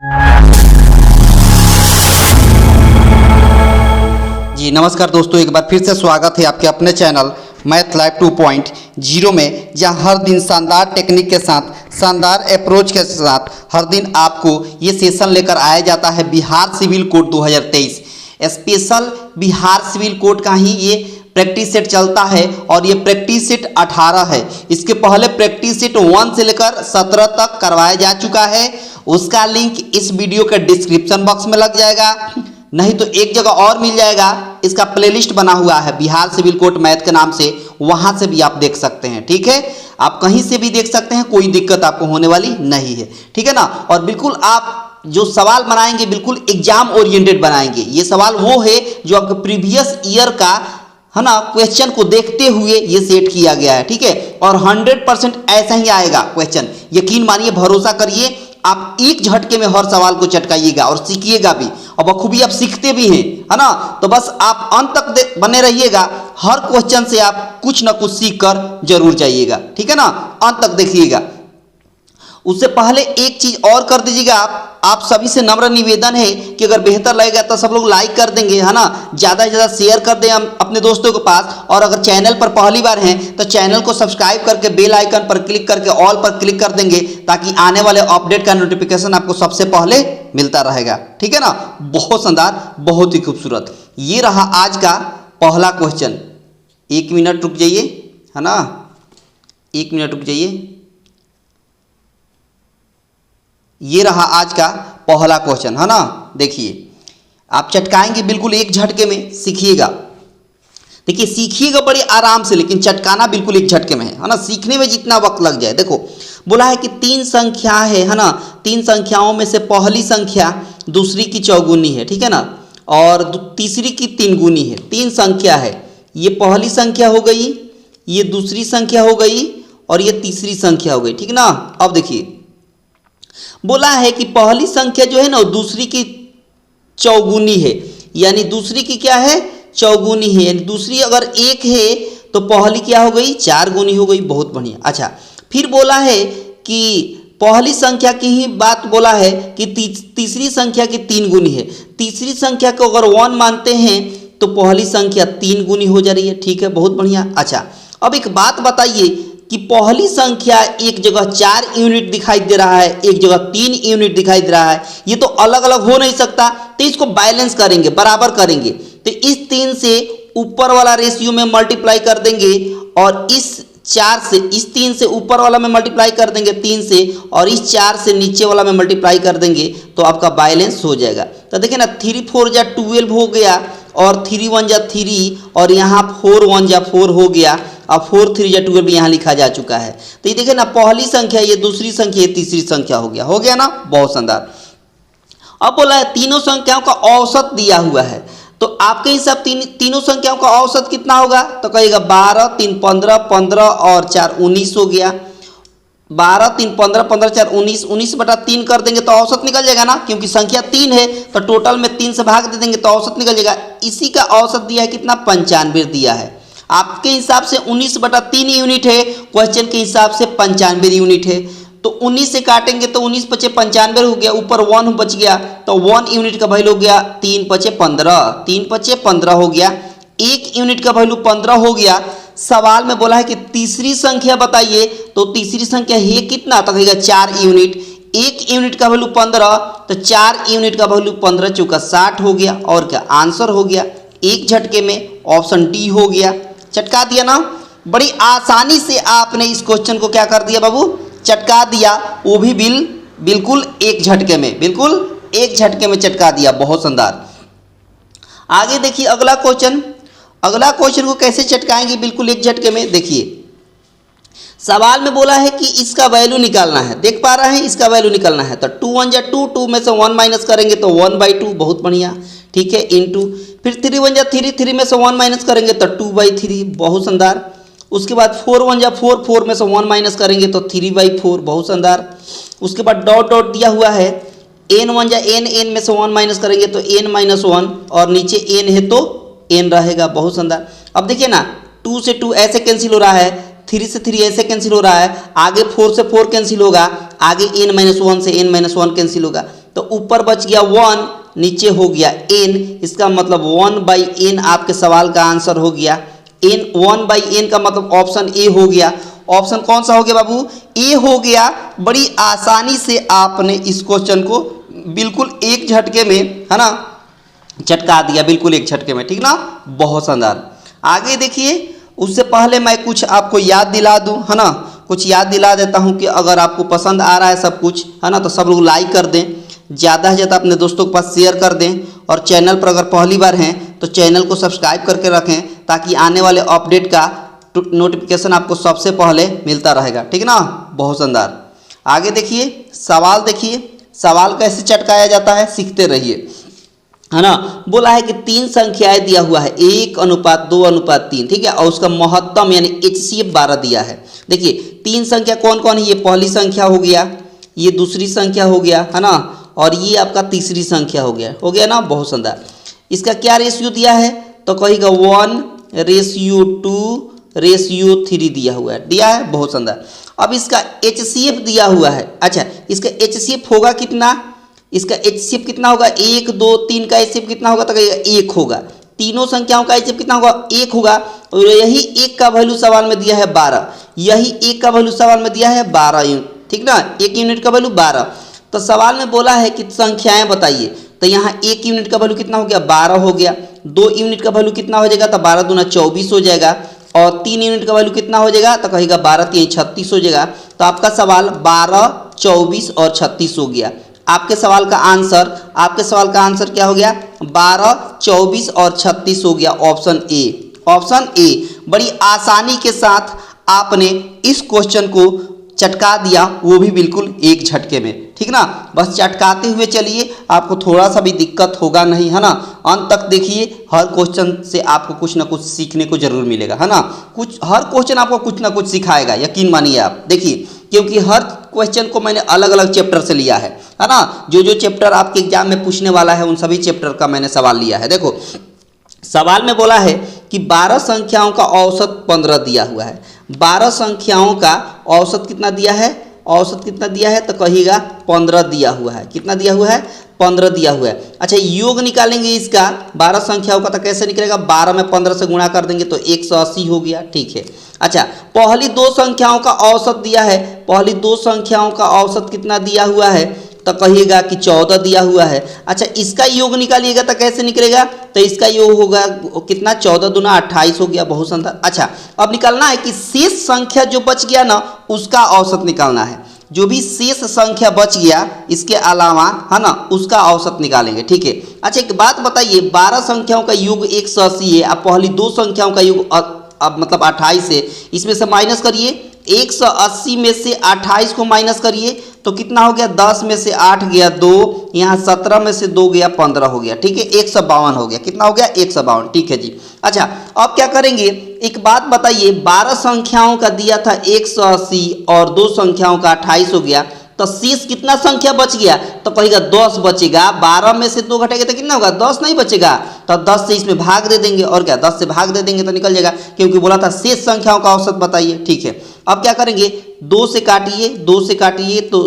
जी नमस्कार दोस्तों, एक बार फिर से स्वागत है आपके अपने चैनल मैथ लाइव 2.0 में, जहां हर दिन शानदार टेक्निक के साथ, शानदार अप्रोच के साथ हर दिन आपको ये सेशन लेकर आया जाता है Bihar civil code 2023। Special Bihar civil code का ही ये प्रैक्टिस सेट चलता है और ये प्रैक्टिस सेट 18 है। इसके पहले प्रैक्टिस सेट 1 से लेकर 17 तक करवाया जा चुका है। उसका लिंक इस वीडियो के डिस्क्रिप्शन बॉक्स में लग जाएगा, नहीं तो एक जगह और मिल जाएगा। इसका प्लेलिस्ट बना हुआ है बिहार सिविल कोड मैथ के नाम से, वहां से भी आप देख सकते हैं। ठीक है, आप कहीं से भी देख सकते हैं, कोई दिक्कत आपको होने वाली नहीं है। ठीक है ना। और बिल्कुल आप जो सवाल बनाएंगे बिल्कुल एग्जाम ओरिएंटेड बनाएंगे। ये सवाल वो है जो आपके प्रीवियस ईयर का है ना क्वेश्चन को देखते हुए ये सेट किया गया है। ठीक है, और 100% ऐसा ही आएगा क्वेश्चन, यकीन मानिए, भरोसा करिए। आप एक झटके में हर सवाल को चटकाइएगा और सीखिएगा भी, और बखूबी आप सीखते भी हैं, है ना। तो बस आप अंत तक बने रहिएगा। हर क्वेश्चन से आप कुछ ना कुछ सीख कर जरूर जाइएगा। ठीक है ना, अंत तक देखिएगा। उससे पहले एक चीज और कर दीजिएगा, आप सभी से नम्र निवेदन है कि अगर बेहतर लगेगा तो सब लोग लाइक कर देंगे, है ना। ज़्यादा से ज़्यादा शेयर कर दें हम अपने दोस्तों के पास। और अगर चैनल पर पहली बार हैं तो चैनल को सब्सक्राइब करके बेल आइकन पर क्लिक करके ऑल पर क्लिक कर देंगे, ताकि आने वाले अपडेट का नोटिफिकेशन आपको सबसे पहले मिलता रहेगा। ठीक है ना। बहुत शानदार, बहुत ही खूबसूरत। ये रहा आज का पहला क्वेश्चन। 1 मिनट रुक जाइए, है ना, 1 मिनट रुक जाइए। ये रहा आज का पहला क्वेश्चन, है ना। देखिए, आप चटकाएंगे बिल्कुल एक झटके में, सीखिएगा। देखिए, सीखिएगा बड़े आराम से, लेकिन चटकाना बिल्कुल एक झटके में है ना। सीखने में जितना वक्त लग जाए। देखो, बोला है कि 3 संख्या है ना। 3 संख्याओं में से पहली संख्या दूसरी की चौगुनी है, ठीक है ना, और तीसरी की 3 गुनी है। 3 संख्या है, ये पहली संख्या हो गई, ये दूसरी संख्या हो गई, और ये तीसरी संख्या हो गई। ठीक ना। अब देखिए, बोला है कि पहली संख्या जो है ना दूसरी की चौगुनी है, यानी दूसरी की क्या है, चौगुनी है। यानी दूसरी अगर 1 है तो पहली क्या हो गई, 4 गुनी हो गई। बहुत बढ़िया। अच्छा, फिर बोला है कि पहली संख्या की ही बात बोला है कि तीसरी संख्या की 3 गुनी है। तीसरी संख्या को अगर 1 मानते हैं तो पहली संख्या 3 गुनी हो जा रही है। ठीक है, बहुत बढ़िया। अच्छा, अब एक बात बताइए कि पहली संख्या एक जगह 4 यूनिट दिखाई दे रहा है, एक जगह 3 यूनिट दिखाई दे रहा है। ये तो अलग अलग हो नहीं सकता, तो इसको बैलेंस करेंगे, बराबर करेंगे। तो इस 3 से ऊपर वाला रेशियो में मल्टीप्लाई कर देंगे, और इस 4 से, इस 3 से ऊपर वाला में मल्टीप्लाई कर देंगे 3 से, और इस 4 से नीचे वाला में मल्टीप्लाई कर देंगे, तो आपका बैलेंस हो जाएगा। तो देखिए ना, 3 4 जा 12 हो गया, और 3 1 जा 3, और यहाँ 4 1 जा 4 हो गया। अब 4 3 जा 12 भी यहाँ लिखा जा चुका है। तो ये देखिए ना, पहली संख्या, ये दूसरी संख्या, ये तीसरी संख्या हो गया ना। बहुत शानदार। अब बोला है तीनों संख्याओं का औसत दिया हुआ है, तो आपके हिसाब तीनों संख्याओं का औसत कितना होगा, तो कहेगा 12 3 15, 15 और 4 19 हो गया। 12 3 15, 15 4 19, 19 बटा 3 कर देंगे तो औसत निकल जाएगा ना, क्योंकि संख्या 3 है तो टोटल में 3 से भाग दे देंगे तो औसत निकल जाएगा। इसी का औसत दिया है कितना, 95 दिया है। आपके हिसाब से 19 बटा 3 यूनिट है, क्वेश्चन के हिसाब से 95 यूनिट है। तो 19 से काटेंगे तो 19 पचे 95 हो गया, ऊपर 1 बच गया, तो 1 यूनिट का वैल्यू हो गया 3 पचे 15, 3 पचे 15 हो गया। 1 यूनिट का वैल्यू 15 हो गया। सवाल में बोला है कि तीसरी संख्या बताइए, तो तीसरी संख्या है कितना, तो कहेगा 4 यूनिट। 1 यूनिट का वैल्यू 15, तो 4 यूनिट का वैल्यू 15 चौका 60 हो गया। और क्या आंसर हो गया, एक झटके में ऑप्शन डी हो गया। चटका दिया ना, बड़ी आसानी से आपने इस क्वेश्चन को क्या कर दिया बाबू, चटका दिया। वो भी बिल्कुल एक झटके में, बिल्कुल एक झटके में चटका दिया। बहुत शानदार। आगे देखिए अगला क्वेश्चन। अगला क्वेश्चन को कैसे चटकाएंगे बिल्कुल एक झटके में। देखिए, सवाल में बोला है कि इसका वैल्यू निकालना है, देख पा रहे हैं, इसका वैल्यू निकालना है। तो 2 1 जा 2, 2 में से 1 माइनस करेंगे तो 1/2। बहुत बढ़िया। ठीक है, इंटू, फिर 3 1 जा 3, 3 में से 1 माइनस करेंगे तो 2/3। बहुत शानदार। उसके बाद 4 1 जा 4, 4 में से 1 माइनस करेंगे तो 3/4। बहुत शानदार। उसके बाद डॉट डॉट दिया हुआ है, n 1 जा n, n में से 1 माइनस करेंगे तो n-1, और नीचे n है तो n रहेगा। बहुत शानदार। अब देखिए ना, 2 से 2 ऐसे कैंसिल हो रहा है, 3 से 3 ऐसे कैंसिल हो रहा है, आगे 4 से 4 कैंसिल होगा, आगे n-1 से n-1 कैंसिल होगा। तो तो ऊपर बच गया 1, नीचे हो गया n, इसका मतलब 1/n आपके सवाल का आंसर हो गया। n 1/n का मतलब ऑप्शन ए हो गया। ऑप्शन कौन सा हो गया बाबू? ए हो गया। बड़ी आसानी से आपने इस क्वेश्चन को बिल्कुल एक झटके में, है ना, चटका दिया, बिल्कुल एक झटके में, ठीक ना, बहुत शानदार। आगे देखिए, उससे पहले मैं कुछ आपको याद दिला दूं, है ना, कुछ याद दिला देता हूं कि अगर आपको पसंद आ रहा है सब कुछ, है ना, तो सब लोग लाइक कर दें, ज़्यादा से ज़्यादा अपने दोस्तों के पास शेयर कर दें, और चैनल पर अगर पहली बार हैं तो चैनल को सब्सक्राइब करके रखें ताकि आने वाले अपडेट का नोटिफिकेशन आपको सबसे पहले मिलता रहेगा, ठीक ना, बहुत शानदार। आगे देखिए, सवाल देखिए, सवाल कैसे चटकाया जाता है, सीखते रहिए, है ना। बोला है कि 3 संख्याएं दिया हुआ है, 1:2:3, ठीक है, और उसका महत्तम यानी HCF 12 दिया है। देखिए 3 संख्या कौन कौन है, ये पहली संख्या हो गया, ये दूसरी संख्या हो गया, है ना, और ये आपका तीसरी संख्या हो गया ना, बहुत शानदार। इसका क्या रेशियो दिया है, तो कहेगा 1:2:3 दिया हुआ है, बहुत शानदार। अब इसका HCF दिया हुआ है। अच्छा, इसका HCF होगा कितना, इसका HCF कितना होगा, 1 2 3 का HCF कितना होगा, तो कहेगा 1 होगा। तीनों संख्याओं का HCF कितना होगा, 1 होगा। और यही 1 का वैल्यू सवाल में दिया है 12, यही 1 का वैल्यू सवाल में दिया है 12 यूनिट, ठीक ना, 1 यूनिट का वैल्यू 12। तो सवाल में बोला है कि संख्याएं बताइए, तो यहाँ 1 यूनिट का वैल्यू कितना हो गया, 12 हो गया। 2 यूनिट का वैल्यू कितना हो जाएगा, तो 12 दूना 24 हो जाएगा। और 3 यूनिट का वैल्यू कितना हो जाएगा, तो कहेगा 12 3 36 हो जाएगा। तो आपका सवाल 12, 24 और 36 हो गया। आपके सवाल का आंसर क्या हो गया, 12, 24 और 36 हो गया, ऑप्शन ए। बड़ी आसानी के साथ आपने इस क्वेश्चन को चटका दिया, वो भी बिल्कुल एक झटके में, ठीक ना। बस चटकाते हुए चलिए, आपको थोड़ा सा भी दिक्कत होगा नहीं, है ना। अंत तक देखिए, हर क्वेश्चन से आपको कुछ ना कुछ सीखने को जरूर मिलेगा, है ना। हर क्वेश्चन आपको कुछ ना कुछ सिखाएगा, यकीन मानिए आप। देखिए, क्योंकि हर क्वेश्चन को मैंने अलग अलग चैप्टर से लिया है ना। जो चैप्टर आपके एग्जाम में पूछने वाला है उन सभी चैप्टर का मैंने सवाल लिया है। देखो, सवाल में बोला है कि 12 संख्याओं का औसत 15 दिया हुआ है। 12 संख्याओं का औसत कितना दिया है, तो कहिएगा 15 दिया हुआ है। कितना दिया हुआ है, 15 दिया हुआ है। अच्छा, योग निकालेंगे इसका 12 संख्याओं का, तो कैसे निकलेगा, 12 में 15 से गुणा कर देंगे तो 180 हो गया, ठीक है। अच्छा, पहली 2 संख्याओं का औसत दिया है, पहली 2 संख्याओं का औसत कितना दिया हुआ है, तो कहिएगा कि 14 दिया हुआ है। अच्छा, इसका योग निकालिएगा तो कैसे निकलेगा, तो इसका योग होगा कितना, 14 दूना 28 हो गया, बहुत शानदार। अच्छा, अब निकालना है कि शेष संख्या जो बच गया ना, उसका औसत निकालना है। जो भी शेष संख्या बच गया इसके अलावा, है ना, उसका औसत निकालेंगे, ठीक है। अच्छा, एक बात बताइए, 12 संख्याओं का योग 180 है, अब पहली 2 संख्याओं का योग अब मतलब 28 है, इसमें से माइनस करिए, 180 में से 28 को माइनस करिए तो कितना हो गया, 10 में से 8 गया 2, यहाँ 17 में से 2 गया 15 हो गया, ठीक है, 152 हो गया। कितना हो गया, 152, ठीक है जी। अच्छा, अब क्या करेंगे, एक बात बताइए, 12 संख्याओं का दिया था 180 और 2 संख्याओं का 28 हो गया, तो शेष कितना संख्या बच गया, तो कहेगा 10 बचेगा। 12 में से 2 घटेगा तो कितना होगा, 10 नहीं बचेगा, तो 10 से इसमें भाग दे देंगे, और क्या, 10 से भाग दे देंगे तो निकल जाएगा, क्योंकि बोला था शेष संख्याओं का औसत बताइए, ठीक है। अब क्या करेंगे, 2 से काटिए तो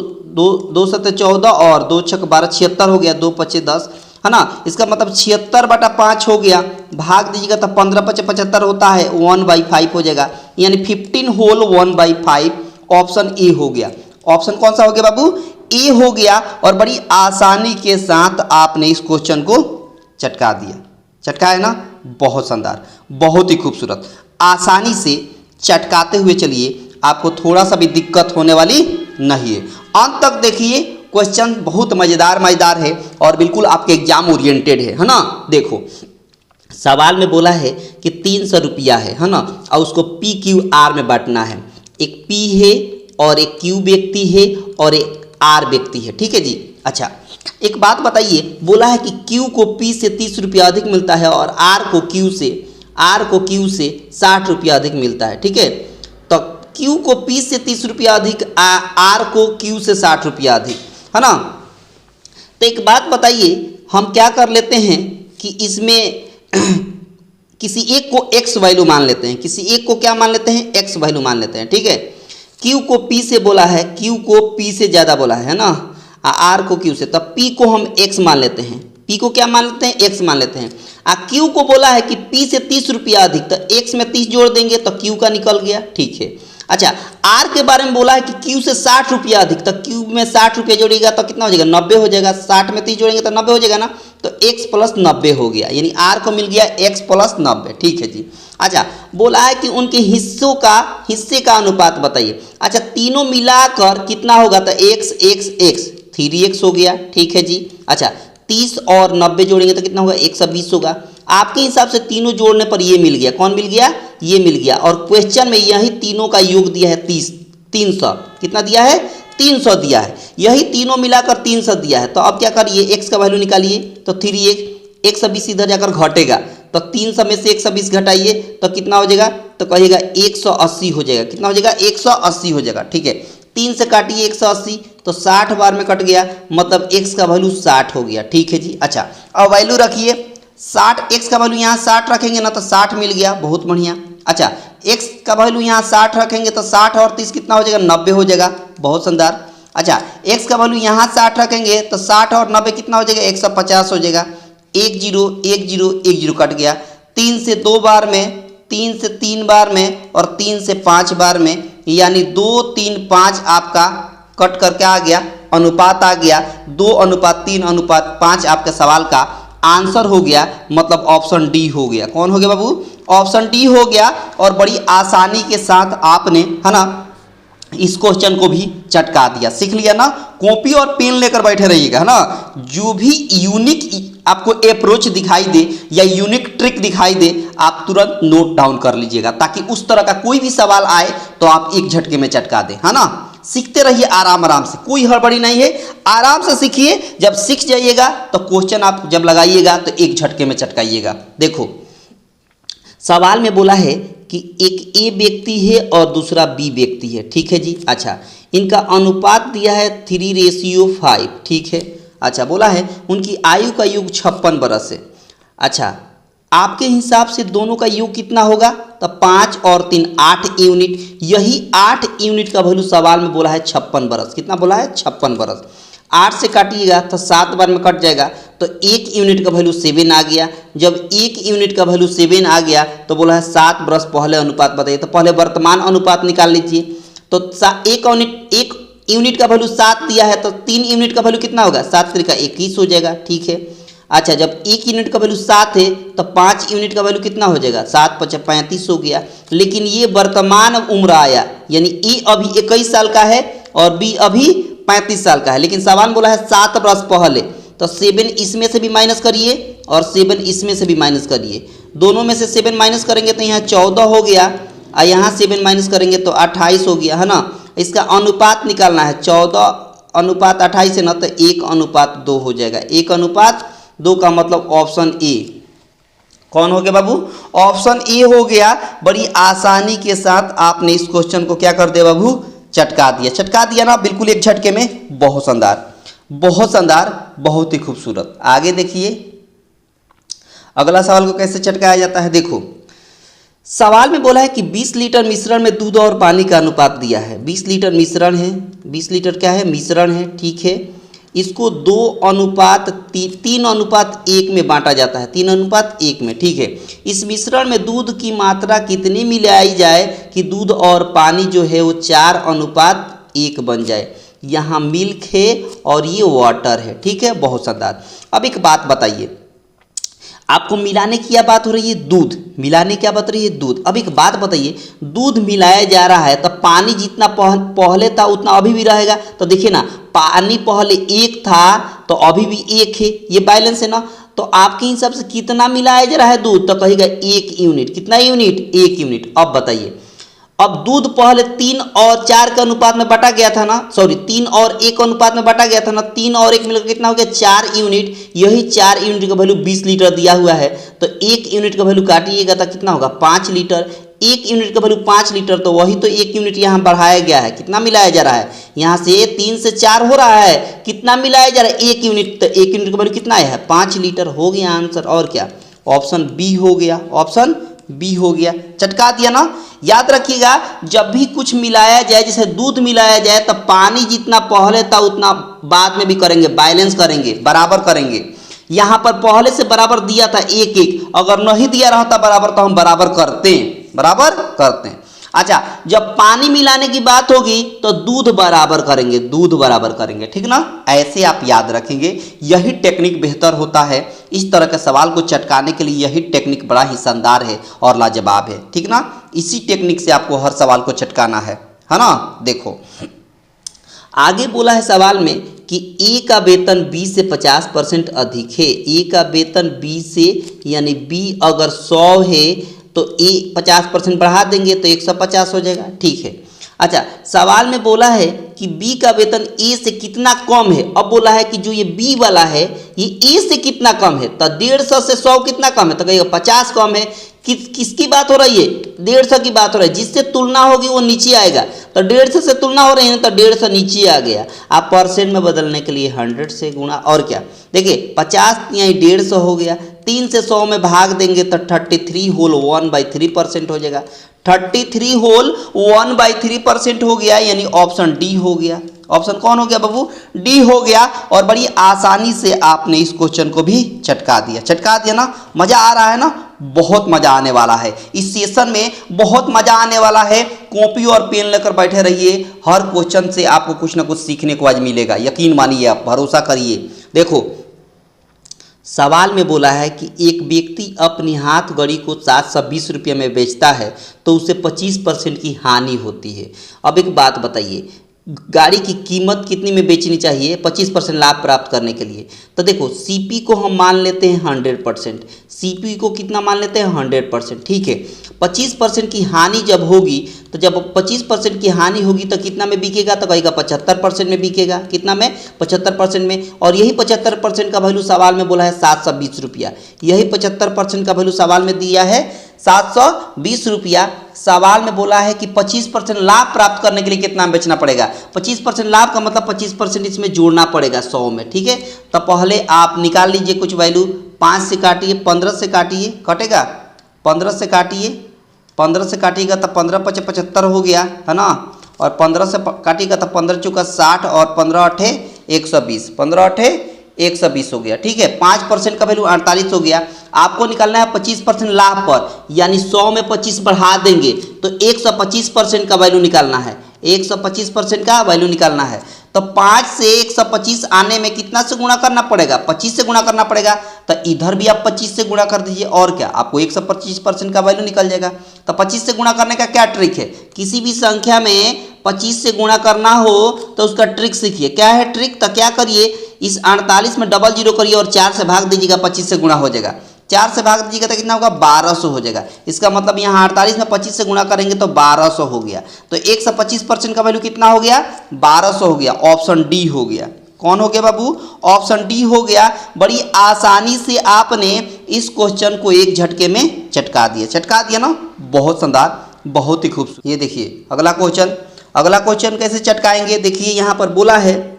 2 7 14 और 2 6 12, 76 हो गया, 2 5 10, है ना। इसका मतलब 76/5 हो गया, भाग दीजिएगा तो 15 5 75 होता है, 1/5 हो जाएगा, यानी 15 होल 1/5, ऑप्शन ए हो गया। ऑप्शन कौन सा हो गया बाबू, ए हो गया। और बड़ी आसानी के साथ आपने इस क्वेश्चन को चटका दिया, चटकाया ना, बहुत शानदार, बहुत ही खूबसूरत। आसानी से चटकाते हुए चलिए, आपको थोड़ा सा भी दिक्कत होने वाली नहीं है। अंत तक देखिए, क्वेश्चन बहुत मजेदार है और बिल्कुल आपके एग्जाम ओरिएंटेड है ना। देखो, सवाल में बोला है कि 300 रुपया है ना, और उसको PQR में बांटना है। एक P है और एक Q व्यक्ति है और एक R व्यक्ति है, ठीक है जी। अच्छा, एक बात बताइए, बोला है कि Q को P से 30 रुपया अधिक मिलता है और R को Q से 60 रुपया अधिक मिलता है, ठीक है। तो Q को P से 30 रुपया अधिक, R को Q से 60 रुपया अधिक, है ना। तो एक बात बताइए, हम क्या कर लेते हैं कि इसमें किसी एक को X वैल्यू मान लेते हैं, किसी एक को क्या मान लेते हैं, X वैल्यू मान लेते हैं, ठीक है। Q को P से बोला है, Q को P से ज़्यादा बोला है ना, आर को क्यू से, तब पी को हम एक्स मान लेते हैं, पी को क्या मान लेते हैं, एक्स मान लेते हैं। क्यू को बोला है कि पी से 30 रुपया अधिक, तो एक्स में 30 जोड़ देंगे तो क्यू का निकल गया, ठीक है। अच्छा, आर के बारे में बोला है कि क्यू से 60 रुपया अधिक, तो क्यू में 60 रुपया जोड़ेगा तो कितना हो जाएगा, 90 हो जाएगा। 60 में 30 जोड़ेंगे तो 90 हो जाएगा ना, तो x प्लस 90 हो गया, यानी आर को मिल गया x प्लस 90, ठीक है जी। अच्छा, बोला है कि उनके हिस्से का अनुपात बताइए। अच्छा, तीनों मिलाकर कितना होगा, तो x x x 3x हो गया, ठीक है जी। अच्छा, 30 और 90 जोड़ेंगे तो कितना होगा, 120 होगा। आपके हिसाब से तीनों जोड़ने पर ये मिल गया, कौन मिल गया, ये मिल गया। और क्वेश्चन में यही तीनों का योग दिया है 300, कितना दिया है, 300 दिया है, यही तीनों मिलाकर 300 दिया है। तो अब क्या करिए, x का वैल्यू निकालिए, तो 3x 120 इधर जाकर घटेगा, तो 300 में से 120 घटाइए तो कितना हो जाएगा, तो कहिएगा 180 हो जाएगा, कितना हो जाएगा, 180 हो जाएगा, ठीक है। 3 से काटिए 180 तो 60 बार में कट गया, मतलब x का वैल्यू 60 हो गया, ठीक है जी। अच्छा, अब वैल्यू रखिए 60, x का वैल्यू यहाँ 60 रखेंगे ना तो 60 मिल गया, बहुत बढ़िया। अच्छा, x का वैल्यू यहाँ 60 रखेंगे तो 60 और 30 कितना हो जाएगा, 90 हो जाएगा, बहुत शानदार। अच्छा, x का वैल्यू यहाँ 60 रखेंगे तो 60 और 90 कितना हो जाएगा, 150 हो जाएगा। 1 0 1 0 1 0 कट गया, 3 से 2 बार में, 3 से 3 बार में और 3 से 5 बार में, यानी 2 3 5 आपका कट करके आ गया, अनुपात आ गया 2:3:5 आपके सवाल का आंसर हो गया, मतलब ऑप्शन डी हो गया। कौन हो गया बाबू, ऑप्शन डी हो गया। और बड़ी आसानी के साथ आपने, है ना, इस क्वेश्चन को भी चटका दिया, सीख लिया ना। कॉपी और पेन लेकर बैठे रहिएगा, है ना। जो भी यूनिक आपको अप्रोच दिखाई दे या यूनिक ट्रिक दिखाई दे, आप तुरंत नोट डाउन कर लीजिएगा, ताकि उस तरह का कोई भी सवाल आए तो आप एक झटके में चटका दें, है ना। सीखते रहिए आराम आराम से, कोई हड़बड़ी नहीं है, आराम से सीखिए। जब सीख जाइएगा तो क्वेश्चन आप जब लगाइएगा तो एक झटके में चटकाइएगा। देखो, सवाल में बोला है कि एक ए व्यक्ति है और दूसरा बी व्यक्ति है, ठीक है जी। अच्छा, इनका अनुपात दिया है 3:5, ठीक है। अच्छा, बोला है उनकी आयु का योग 56 बरस है। अच्छा, आपके हिसाब से दोनों का योग कितना होगा, तो 5 और 3 8 यूनिट, यही 8 यूनिट का वैल्यू सवाल में बोला है 56 बरस। कितना बोला है, 56 बरस। 8 से काटिएगा तो 7 बार में कट जाएगा, तो 1 यूनिट का वैल्यू 7 आ गया। जब 1 यूनिट का वैल्यू 7 आ गया तो बोला है 7 बरस पहले अनुपात बताइए, तो पहले वर्तमान अनुपात निकाल लीजिए। तो 1 यूनिट का वैल्यू 7 दिया है, तो 3 यूनिट का वैल्यू कितना होगा, 7 3 का 21 हो जाएगा, ठीक है। अच्छा, जब 1 यूनिट का वैल्यू 7 है तो 5 यूनिट का वैल्यू कितना हो जाएगा, 7 5 35 हो गया। लेकिन ये वर्तमान उम्र आया, यानी ए अभी 21 साल का है और बी अभी 35 साल का है, लेकिन सवाल बोला है 7 बरस पहले, तो 7 इसमें से भी माइनस करिए और 7 इसमें से भी माइनस करिए। दोनों में से 7 माइनस करेंगे तो यहाँ 14 हो गया, और यहाँ 7 माइनस करेंगे तो 28 हो गया, है ना। इसका अनुपात निकालना है, 14:28 है ना, तो 1:2 हो जाएगा। 1:2 का मतलब ऑप्शन ए। कौन हो गया बाबू, ऑप्शन ए हो गया। बड़ी आसानी के साथ आपने इस क्वेश्चन को क्या कर दिया बाबू, चटका दिया ना, बिल्कुल एक झटके में। बहुत शानदार, बहुत शानदार, बहुत ही खूबसूरत। आगे देखिए अगला सवाल को कैसे चटकाया जाता है। देखो, सवाल में बोला है कि 20 लीटर मिश्रण में दूध और पानी का अनुपात दिया है। 20 लीटर मिश्रण है, 20 लीटर क्या है, मिश्रण है, ठीक है। इसको 3:1 में बांटा जाता है, 3:1 में, ठीक है। इस मिश्रण में दूध की मात्रा कितनी मिलाई जाए कि दूध और पानी जो है वो 4:1 बन जाए। यहाँ मिल्क है और ये वाटर है, ठीक है, बहुत शानदार। अब एक बात बताइए, आपको मिलाने की क्या बात हो रही है, दूध मिलाने क्या बात रही है, दूध। अब एक बात बताइए, दूध मिलाया जा रहा है तो पानी जितना पहले था उतना अभी भी रहेगा। तो देखिए ना, पानी पहले 1 था तो अभी भी 1 है, ये बैलेंस है ना। तो आपके हिसाब से कितना मिलाया जा रहा है दूध, तो कहेगा 1 यूनिट। कितना यूनिट, 1 यूनिट। अब बताइए, अब दूध पहले 3 और 4 के अनुपात में बटा गया था ना, सॉरी 3 और 1 अनुपात में बटा गया था ना, 3 और 1 मिलकर कितना हो गया, 4 यूनिट। यही 4 यूनिट का वैल्यू 20 लीटर दिया हुआ है, तो 1 यूनिट का वैल्यू काटिएगा तो कितना होगा, 5 लीटर। 1 यूनिट का वैल्यू 5 लीटर, तो वही तो 1 यूनिट यहाँ बढ़ाया गया है। कितना मिलाया जा रहा है, यहाँ से 3 से 4 हो रहा है, कितना मिलाया जा रहा है, 1 यूनिट। तो 1 यूनिट का वैल्यू कितना आया है, 5 लीटर हो गया आंसर। और क्या, ऑप्शन बी हो गया, ऑप्शन बी हो गया, चटका दिया ना। याद रखिएगा जब भी कुछ मिलाया जाए, जैसे दूध मिलाया जाए, तो पानी जितना पहले था उतना बाद में भी करेंगे, बैलेंस करेंगे, बराबर करेंगे। यहाँ पर पहले से बराबर दिया था एक एक, अगर नहीं दिया रहता बराबर तो हम बराबर करते हैं, बराबर करते हैं। अच्छा, जब पानी मिलाने की बात होगी तो दूध बराबर करेंगे, दूध बराबर करेंगे, ठीक ना। ऐसे आप याद रखेंगे, यही टेक्निक बेहतर होता है। इस तरह के सवाल को चटकाने के लिए यही टेक्निक बड़ा ही शानदार है और लाजवाब है, ठीक ना। इसी टेक्निक से आपको हर सवाल को चटकाना है ना। देखो आगे बोला है सवाल में कि ए का वेतन बी से 50% अधिक है। ए का वेतन बी से, यानी बी अगर 100 है तो ए 50% बढ़ा देंगे तो 150 हो जाएगा, ठीक है। अच्छा, सवाल में बोला है कि बी का वेतन ए से कितना कम है। अब बोला है कि जो ये बी वाला है ये ए से कितना कम है, तो 150 से 100 कितना कम है, तो कहेगा 50 कम है। किसकी बात हो रही है, 150 की बात हो रही है। जिससे तुलना होगी वो नीचे आएगा, तो 150 से तुलना हो रही है तो 150 नीचे आ गया। आप परसेंट में बदलने के लिए 100 से गुणा, और क्या, देखिए 50 यहाँ 150 हो गया, 3 से 100 में भाग देंगे तो 33 होल 1/3% हो जाएगा। 33 होल 1/3% हो गया, यानी ऑप्शन डी हो गया। ऑप्शन कौन हो गया बाबू, डी हो गया। और बड़ी आसानी से आपने इस क्वेश्चन को भी चटका दिया, चटका दिया ना। मजा आ रहा है ना, बहुत मजा आने वाला है इस सेशन में, बहुत मजा आने वाला है। कॉपी और पेन लेकर बैठे रहिए, हर क्वेश्चन से आपको कुछ ना कुछ सीखने को आज मिलेगा, यकीन मानिए, आप भरोसा करिए। देखो सवाल में बोला है कि एक व्यक्ति अपनी हाथ घड़ी को 720 रुपये में बेचता है तो उसे 25% की हानि होती है। अब एक बात बताइए, गाड़ी की कीमत कितनी में बेचनी चाहिए 25% लाभ प्राप्त करने के लिए। तो देखो सीपी को हम मान लेते हैं 100%, सीपी को कितना मान लेते हैं 100%, ठीक है। 25% की हानि जब होगी, तो जब 25% की हानि होगी तो कितना में बिकेगा, तो कहेगा 75% में बिकेगा। कितना में, 75% में। और यही 75% का वैल्यू सवाल में बोला है 720 रुपया, यही 75% का वैल्यू सवाल में दिया है 720 रुपया। सवाल में बोला है कि 25% लाभ प्राप्त करने के लिए कितना बेचना पड़ेगा। 25% लाभ का मतलब 25% इसमें जोड़ना पड़ेगा 100 में, ठीक है। तो पहले आप निकाल लीजिए कुछ वैल्यू, 5 से काटिए, 15 से काटिए, कटेगा 15 से काटिए, 15 से काटिएगा तो 15 × 5 = 75 हो गया, है ना। और 15 से काटिएगा तो 15 × 4 = 60 और 15 × 8 = 120, 15 × 8 = 120 हो गया, ठीक है। 5% का वैल्यू 48 हो गया। आपको निकालना है 25% लाभ पर, यानी 100 में 25 बढ़ा देंगे तो 125% का वैल्यू निकालना है, 125% का वैल्यू निकालना है। तो 5 से 125 आने में कितना से गुणा करना पड़ेगा, 25 से गुणा करना पड़ेगा। तो इधर भी आप 25 से गुणा कर दीजिए, और क्या, आपको 125% का वैल्यू निकल जाएगा। तो 25 से गुणा करने का क्या ट्रिक है, किसी भी संख्या में 25 से गुणा करना हो तो उसका ट्रिक सीखिए। क्या है ट्रिक, तो क्या करिए, इस 48 में डबल जीरो करिए और 4 से भाग दीजिएगा, 25 से गुणा हो जाएगा। 4 से भाग दीजिएगा तो कितना होगा, 1200 हो जाएगा। इसका मतलब यहाँ 48 में 25 से गुणा करेंगे तो 1200 हो गया। तो 125% का वैल्यू कितना हो गया, 1200 हो गया। ऑप्शन डी हो गया। कौन हो गया बाबू, ऑप्शन डी हो गया। बड़ी आसानी से आपने इस क्वेश्चन को एक झटके में चटका दिया, चटका दिया ना, बहुत शानदार, बहुत ही खूबसूरत। ये देखिए अगला क्वेश्चन, अगला क्वेश्चन कैसे चटकाएंगे, देखिए यहाँ पर बोला है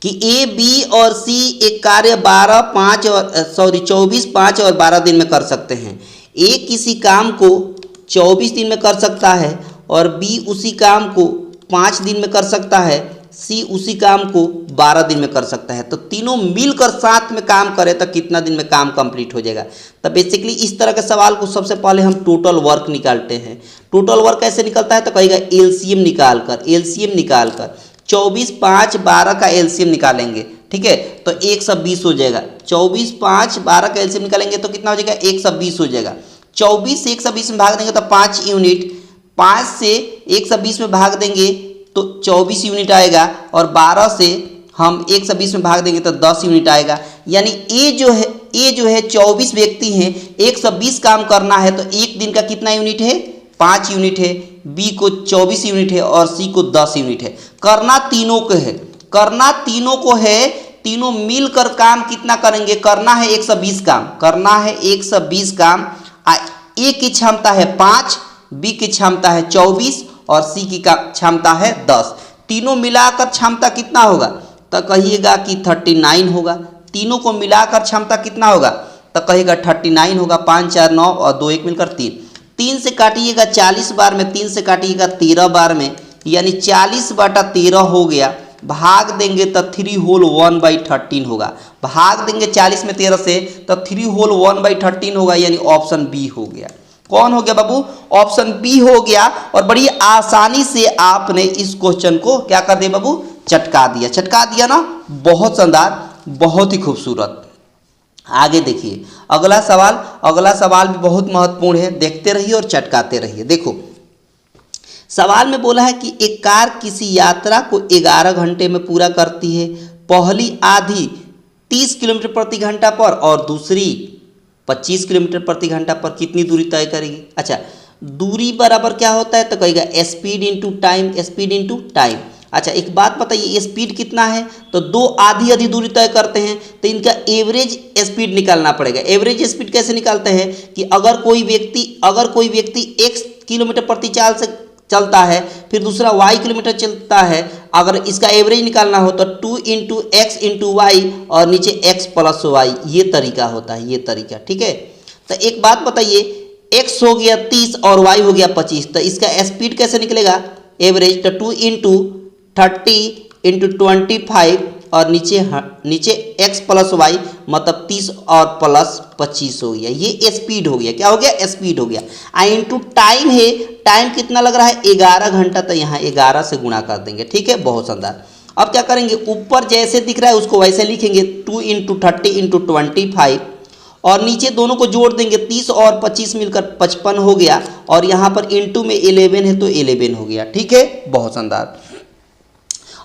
कि ए, बी और सी एक कार्य 24, 5 और 12 दिन में कर सकते हैं। ए किसी काम को 24 दिन में कर सकता है और बी उसी काम को 5 दिन में कर सकता है, सी उसी काम को 12 दिन में कर सकता है। तो तीनों मिलकर साथ में काम करें तो कितना दिन में काम कंप्लीट हो जाएगा। तो बेसिकली इस तरह के सवाल को सबसे पहले हम टोटल वर्क निकालते हैं। टोटल वर्क कैसे निकलता है, तो कहेगा एलसीएम निकालकर, एलसीएम निकालकर 24, 5, 12 का एलसीएम निकालेंगे, ठीक है। तो 120 हो जाएगा। 24, 5, 12 का एलसीएम निकालेंगे तो कितना हो जाएगा, 120 हो जाएगा। 24 से 120 में भाग देंगे तो 5 यूनिट, 5 से 120 में भाग देंगे तो 24 यूनिट आएगा, और 12 से हम 120 में भाग देंगे तो 10 यूनिट आएगा। यानी ए जो है 24 व्यक्ति हैं, 120 काम करना है तो एक दिन का कितना यूनिट है, 5 यूनिट है। बी को 24 यूनिट है और सी को 10 यूनिट है। करना तीनों को है, करना तीनों को है। तीनों मिलकर काम कितना करेंगे, करना है 120 काम, करना है 120 काम। ए की क्षमता है 5, बी की क्षमता है 24 और सी की क्षमता है 10। तीनों मिलाकर क्षमता कितना होगा, तो कहिएगा कि 39 होगा। तीनों को मिलाकर क्षमता कितना होगा, तो कहेगा 39 होगा। 5 4 9 और 2 1 मिलकर 3। 3 से काटिएगा 40 बार में, 3 से काटिएगा 13 बार में, यानी 40/13 हो गया। भाग देंगे तो 3 होल 1/13 होगा। भाग देंगे 40 में 13 से तो 3 होल 1/13 होगा, यानी ऑप्शन बी हो गया। कौन हो गया बाबू? ऑप्शन बी हो गया। और बड़ी आसानी से आपने इस क्वेश्चन को क्या कर दिया बाबू? चटका दिया। चटका दिया ना, बहुत शानदार, बहुत ही खूबसूरत। आगे देखिए अगला सवाल। अगला सवाल भी बहुत महत्वपूर्ण है, देखते रहिए और चटकाते रहिए। देखो सवाल में बोला है कि एक कार किसी यात्रा को 11 घंटे में पूरा करती है। पहली आधी 30 किलोमीटर प्रति घंटा पर और दूसरी 25 किलोमीटर प्रति घंटा पर कितनी दूरी तय करेगी? अच्छा, दूरी बराबर क्या होता है? तो कहेगा speed into time, speed into time. अच्छा एक बात बताइए, स्पीड कितना है? तो 2 आधी दूरी तय करते हैं, तो इनका एवरेज स्पीड निकालना पड़ेगा। एवरेज स्पीड कैसे निकालते हैं कि अगर कोई व्यक्ति x किलोमीटर प्रति चाल से चलता है, फिर दूसरा y किलोमीटर चलता है, अगर इसका एवरेज निकालना हो तो 2 × x × y और नीचे x + y, ये तरीका होता है, ये तरीका। ठीक है, तो एक बात बताइए, x हो गया 30 और y हो गया 25, तो इसका स्पीड कैसे निकलेगा? एवरेज तो 2 × 30 × 25 और नीचे x + y, मतलब 30 और प्लस 25 हो गया। ये स्पीड हो गया। क्या हो गया? स्पीड हो गया। इंटू टाइम है, टाइम कितना लग रहा है? 11 घंटा, तो यहाँ 11 से गुणा कर देंगे। ठीक है, बहुत शानदार। अब क्या करेंगे, ऊपर जैसे दिख रहा है उसको वैसे लिखेंगे, 2 × 30 × 25 और नीचे दोनों को जोड़ देंगे, 30 और 25 मिलकर 55 हो गया, और यहाँ पर इंटू में 11 है तो 11 हो गया। ठीक है, बहुत शानदार।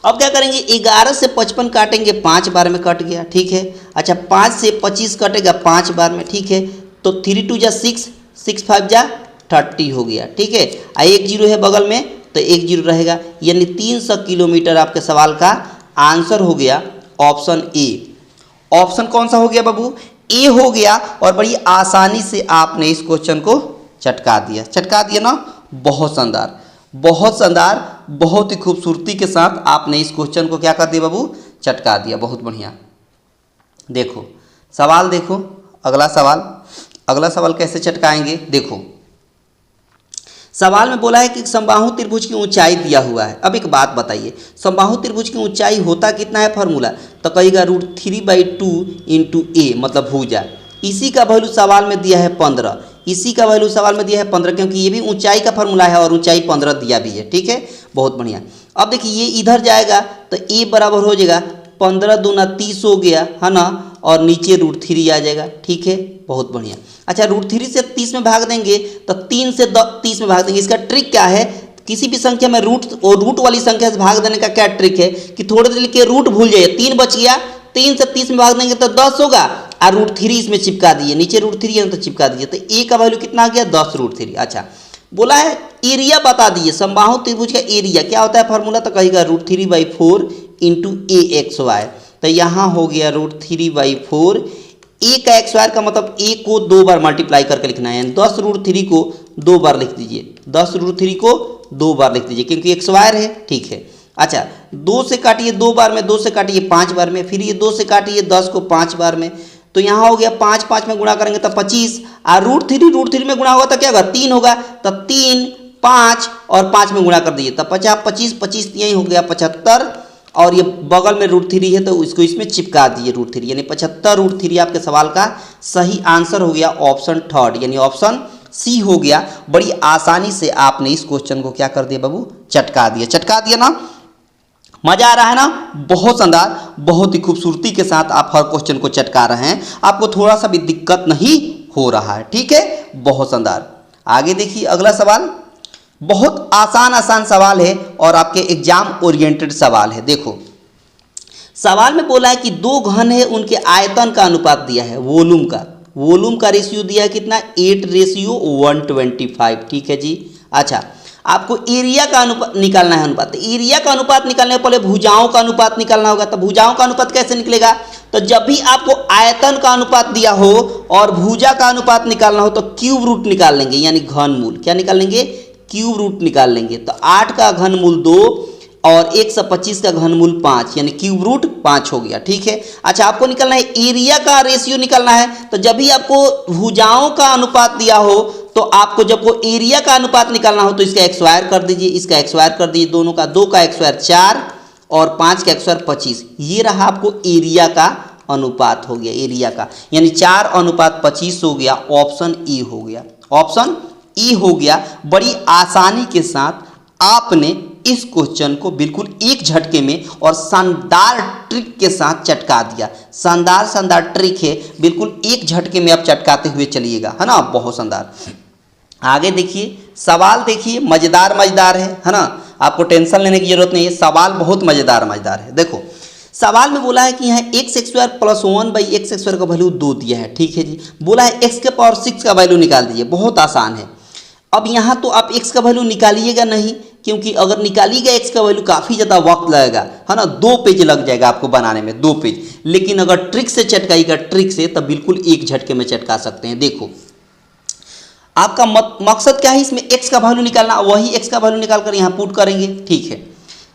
अब क्या करेंगे, 11 से 55 काटेंगे, 5 बार में कट गया। ठीक है, अच्छा 5 से 25 कटेगा 5 बार में। ठीक है, तो 3 × 2 = 6, 6 × 5 = 30 हो गया। ठीक है, एक 0 है बगल में तो एक 0 रहेगा, यानी 300 किलोमीटर आपके सवाल का आंसर हो गया ऑप्शन ए। ऑप्शन कौन सा हो गया बाबू? ए हो गया। और बड़ी आसानी से आपने इस क्वेश्चन को चटका दिया। चटका दिया ना, बहुत शानदार, बहुत शानदार, बहुत ही खूबसूरती के साथ आपने इस क्वेश्चन को क्या कर दिया बाबू? चटका दिया। बहुत बढ़िया। देखो सवाल, देखो अगला सवाल। अगला सवाल कैसे चटकाएंगे? देखो सवाल में बोला है कि समबाहु त्रिभुज की ऊंचाई दिया हुआ है। अब एक बात बताइए, समबाहु त्रिभुज की ऊंचाई होता कितना है फार्मूला? तो कहेगा √3/2 × a, मतलब भुजा। इसी का वैल्यू सवाल में दिया है 15। इसी का वैल्यू सवाल में दिया है 15, क्योंकि ये भी ऊंचाई का फार्मूला है और ऊंचाई 15 दिया भी है। ठीक है, बहुत बढ़िया। अब देखिए ये इधर जाएगा तो a बराबर हो जाएगा 15 दूना 30 हो गया, है ना, और नीचे √3 आ जाएगा। ठीक है, बहुत बढ़िया। अच्छा √3 से 30 में भाग देंगे तो 3 से 30 में भाग देंगे। इसका ट्रिक क्या है, किसी भी संख्या में रूट वाली संख्या से भाग देने का क्या ट्रिक है कि थोड़े देर के रूट भूल जाइए। 3 बच गया, 3 से 30 में भाग देंगे तो 10 होगा, और √3 इसमें चिपका दिए, नीचे √3 है तो चिपका दिए, तो ए का वैल्यू कितना आ गया? 10 √3। अच्छा बोला है एरिया बता दीजिए, समबाहु त्रिभुज का एरिया क्या होता है फार्मूला? तो कहेगा √3/4 × AXY। तो यहाँ हो गया √3/4। ए का XY का मतलब ए को 2 बार मल्टीप्लाई करके लिखना है, 10 √3 को 2 बार लिख दीजिए, 10 √3 को 2 बार लिख दीजिए, क्योंकि XY है। ठीक है, अच्छा 2 से काटिए 2 बार में, 2 से काटिए 5 बार में, फिर ये 2 से काटिए 10 को 5 बार में, तो यहाँ हो गया 5 5 में गुणा करेंगे तो 25, और √3 में गुणा होगा तो क्या होगा? 3 होगा, तो 3 5 और 5 में गुणा कर दीजिए तो 25 25 यही हो गया 75, और ये बगल में √3 है तो इसको इसमें चिपका दिए √3, यानी 75 √3 आपके सवाल का सही आंसर हो गया ऑप्शन थर्ड, यानी ऑप्शन सी हो गया। बड़ी आसानी से आपने इस क्वेश्चन को क्या कर दिया बाबू? चटका दिया। चटका दिया ना, मजा आ रहा है ना? बहुत शानदार, बहुत ही खूबसूरती के साथ आप हर क्वेश्चन को चटका रहे हैं, आपको थोड़ा सा भी दिक्कत नहीं हो रहा है। ठीक है, बहुत शानदार। आगे देखिए अगला सवाल, बहुत आसान सवाल है और आपके एग्जाम ओरिएंटेड सवाल है। देखो सवाल में बोला है कि 2 घन है, उनके आयतन का अनुपात दिया है, वॉल्यूम का रेशियो दिया है कितना? 8:125। ठीक है जी। अच्छा आपको एरिया का अनुपात निकालना है, अनुपात। एरिया का अनुपात निकालने पहले भुजाओं का अनुपात निकालना होगा। तो भुजाओं का अनुपात कैसे निकलेगा? तो जब भी आपको आयतन का अनुपात दिया हो और भुजा का अनुपात निकालना हो तो क्यूब रूट निकाल लेंगे, यानी घनमूल। क्या निकाल लेंगे? क्यूब रूट निकाल लेंगे। तो 8 का घनमूल 2, और 125 का घनमूल 5 यानी क्यूब रूट 5 हो गया। ठीक है। अच्छा, आपको निकलना है एरिया का रेशियो निकलना है। तो जब भी आपको भुजाओं का अनुपात दिया हो तो आपको जब को एरिया का अनुपात निकालना हो तो इसका एक्स स्क्वायर कर दीजिए, इसका एक्स स्क्वायर कर दीजिए, दोनों का 2 का एक्स स्क्वायर 4 और 5 का एक्स स्क्वायर 25। ये रहा आपको एरिया का अनुपात हो गया, एरिया का यानी 4:25 हो गया। ऑप्शन ई हो गया, ऑप्शन ई हो गया। बड़ी आसानी के साथ आपने इस क्वेश्चन को बिल्कुल एक झटके में और शानदार ट्रिक के साथ चटका दिया। शानदार ट्रिक है, बिल्कुल एक झटके में आप चटकाते हुए चलिएगा, है ना, बहुत शानदार। आगे देखिए, सवाल देखिए, मजेदार है ना, आपको टेंशन लेने की जरूरत नहीं है, सवाल बहुत मजेदार है। देखो सवाल में बोला है कि यहाँ x square plus 1/x square का वैल्यू 2 दिया है। ठीक है जी। बोला है x के पावर 6 का वैल्यू निकाल दीजिए, बहुत आसान है। अब यहाँ तो आप x का वैल्यू निकालिएगा नहीं, क्योंकि अगर निकालिएगा x का वैल्यू काफ़ी ज़्यादा वक्त लगेगा, है ना, 2 पेज लग जाएगा आपको बनाने में, 2 पेज। लेकिन अगर ट्रिक से चटकाइएगा, ट्रिक से, तब बिल्कुल एक झटके में चटका सकते हैं। देखो आपका मकसद क्या है, इसमें x का वैल्यू निकालना, वही x का वैल्यू निकाल कर यहाँ पुट करेंगे। ठीक है।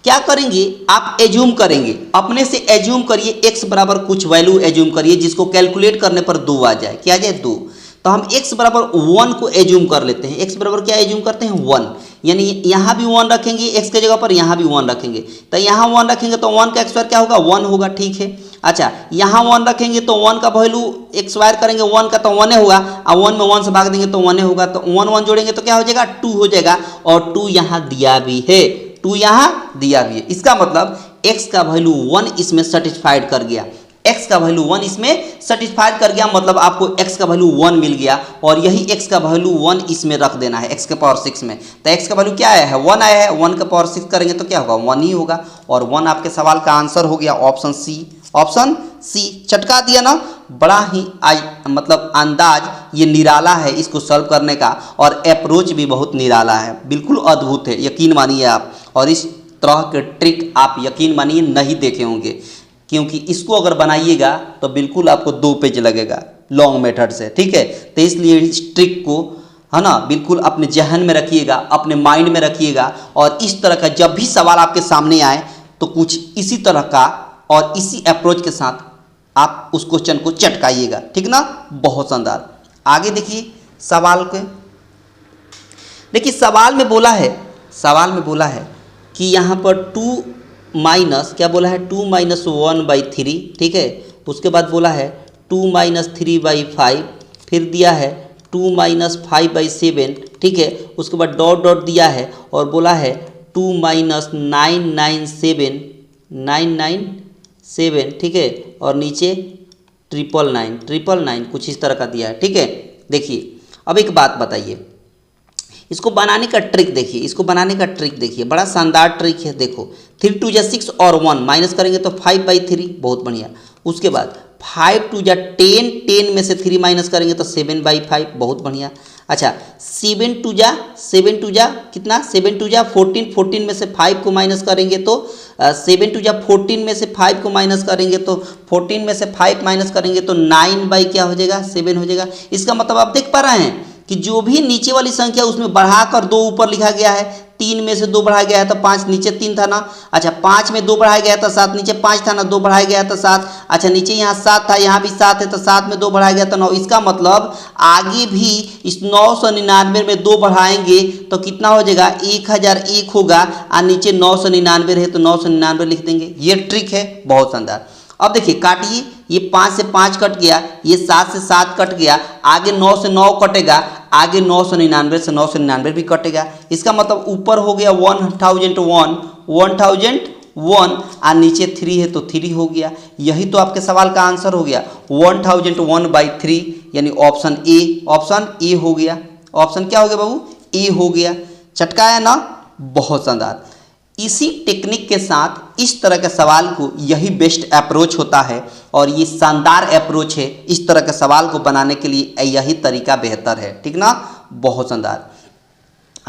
क्या करेंगे, आप एज्यूम करेंगे, अपने से एज्यूम करिए x बराबर कुछ वैल्यू एज्यूम करिए जिसको कैलकुलेट करने पर 2 आ जाए। क्या आ जाए, 2। तो हम x बराबर 1 को एज्यूम कर लेते हैं। x बराबर क्या एज्यूम करते हैं, 1, यानी यहाँ भी 1 रखेंगे x के जगह पर, यहाँ भी 1 रखेंगे। तो यहाँ 1 रखेंगे तो 1 का एक्स स्क्वायर क्या होगा, 1 होगा। ठीक है। अच्छा, यहाँ 1 रखेंगे तो 1 का वैल्यू एक्स स्क्वायर करेंगे 1 का तो 1 होगा, और 1 में 1 से भाग देंगे तो 1 होगा। तो 1 जोड़ेंगे तो क्या हो जाएगा, 2 हो जाएगा। और 2 यहाँ दिया भी है, 2 यहाँ दिया भी है। इसका मतलब x का वैल्यू 1 इसमें सेटिस्फाइड कर गया, x का वैल्यू 1 इसमें सेटिस्फाइड कर गया, मतलब आपको x का वैल्यू 1 मिल गया। और यही x का वैल्यू 1 इसमें रख देना है, x के पावर 6 में। तो x का वैल्यू क्या आया है, 1 आया है, 1 का पावर 6 करेंगे तो क्या होगा, 1 ही होगा। और 1 आपके सवाल का आंसर हो गया, ऑप्शन सी। ऑप्शन सी चटका दिया ना, बड़ा ही मतलब अंदाज ये निराला है इसको सॉल्व करने का, और अप्रोच भी बहुत निराला है, बिल्कुल अद्भुत है, यकीन मानिए आप। और इस तरह के ट्रिक आप यकीन मानिए नहीं देखे होंगे, क्योंकि इसको अगर बनाइएगा तो बिल्कुल आपको 2 पेज लगेगा लॉन्ग मेथड से। ठीक है। तो इसलिए इस ट्रिक को, है ना, बिल्कुल अपने जहन में रखिएगा, अपने माइंड में रखिएगा। और इस तरह का जब भी सवाल आपके सामने आए तो कुछ इसी तरह का और इसी अप्रोच के साथ आप उस क्वेश्चन को चटकाइएगा। ठीक ना, बहुत शानदार। आगे देखिए सवाल के, देखिए सवाल में बोला है कि यहाँ पर 2 माइनस क्या बोला है, 2 - 1/3। ठीक है। उसके बाद बोला है 2 - 3/5, फिर दिया है 2 - 5/7। ठीक है। उसके बाद डॉट डॉट दिया है और बोला है 2 - 997 ठीक है। और नीचे 999 कुछ इस तरह का दिया है। ठीक है। देखिए अब एक बात बताइए, इसको बनाने का ट्रिक देखिए, बड़ा शानदार ट्रिक है। देखो 3 × 2 = 6 और 1 माइनस करेंगे तो 5/3, बहुत बढ़िया। उसके बाद 5 × 2 = 10, 10 में से 3 माइनस करेंगे तो 7/5, बहुत बढ़िया। अच्छा 7 × 2 = कितना, 7 × 2 = 14, 14 में से 5 को माइनस करेंगे तो 7 × 2 = 14 में से 5 को माइनस करेंगे तो 14 में से 5 माइनस करेंगे तो 9 क्या हो जाएगा, 7 हो जाएगा। इसका मतलब आप देख पा रहे हैं कि जो भी नीचे वाली संख्या उसमें बढ़ाकर 2 ऊपर लिखा गया है, 3 में से 2 बढ़ाया गया है तो 5, नीचे 3 था ना। अच्छा 5 में 2 बढ़ाया गया था 7, नीचे 5 था ना, 2 बढ़ाया गया था 7। अच्छा नीचे यहाँ 7 था, यहाँ भी 7 है तो 7 में 2 बढ़ाया गया था 9। इसका मतलब आगे भी इस 999 में 2 बढ़ाएंगे तो कितना हो जाएगा, 1001 होगा। और नीचे 999 है तो 999 लिख देंगे। ये ट्रिक है, बहुत शानदार। अब देखिए काटिए, ये 5 से 5 कट गया, ये 7 से 7 कट गया, आगे 9 से 9 कटेगा, आगे 999 से 999 भी कटेगा। इसका मतलब ऊपर हो गया 1001 और नीचे 3 है तो 3 हो गया। यही तो आपके सवाल का आंसर हो गया, 1001/3 यानी ऑप्शन ए हो गया। ऑप्शन क्या हो गया बाबू, ए हो गया। चटकाया ना, बहुत शानदार। इसी टेक्निक के साथ इस तरह के सवाल को, यही बेस्ट अप्रोच होता है और ये शानदार अप्रोच है। इस तरह के सवाल को बनाने के लिए यही तरीका बेहतर है। ठीक ना, बहुत शानदार।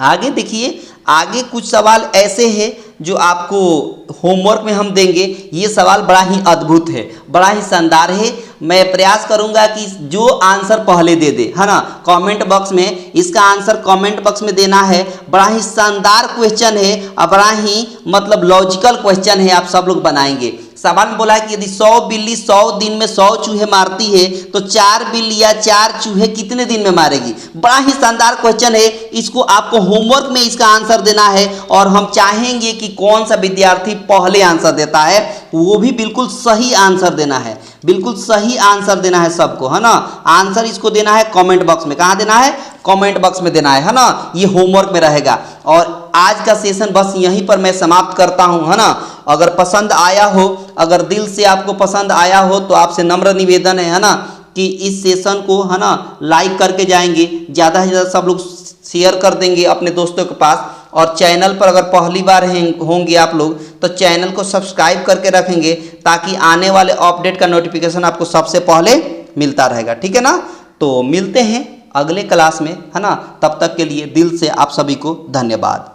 आगे देखिए, आगे कुछ सवाल ऐसे हैं जो आपको होमवर्क में हम देंगे। ये सवाल बड़ा ही अद्भुत है, बड़ा ही शानदार है, मैं प्रयास करूंगा कि जो आंसर पहले दे दे, है ना, कमेंट बॉक्स में इसका आंसर कमेंट बॉक्स में देना है। बड़ा ही शानदार क्वेश्चन है और बड़ा ही मतलब लॉजिकल क्वेश्चन है, आप सब लोग बनाएंगे। सवाल में बोला है कि यदि 100 बिल्ली 100 दिन में 100 चूहे मारती है तो 4 बिल्ली या 4 चूहे कितने दिन में मारेगी। बड़ा ही शानदार क्वेश्चन है, इसको आपको होमवर्क में इसका आंसर देना है और हम चाहेंगे कि कौन सा विद्यार्थी पहले आंसर देता है वो भी बिल्कुल सही आंसर देना है, बिल्कुल सही आंसर देना है सबको, है ना। आंसर इसको देना है कमेंट बॉक्स में, कहाँ देना है, कमेंट बॉक्स में देना है ना। ये होमवर्क में रहेगा और आज का सेशन बस यहीं पर मैं समाप्त करता हूं, है ना। अगर पसंद आया हो, अगर दिल से आपको पसंद आया हो तो आपसे नम्र निवेदन है ना, कि इस सेशन को, है ना, लाइक करके जाएंगे, ज़्यादा से ज़्यादा सब लोग शेयर कर देंगे अपने दोस्तों के पास। और चैनल पर अगर पहली बार होंगे आप लोग तो चैनल को सब्सक्राइब करके रखेंगे ताकि आने वाले अपडेट का नोटिफिकेशन आपको सबसे पहले मिलता रहेगा, ठीक है ना। तो मिलते हैं अगले क्लास में, है ना। तब तक के लिए दिल से आप सभी को धन्यवाद।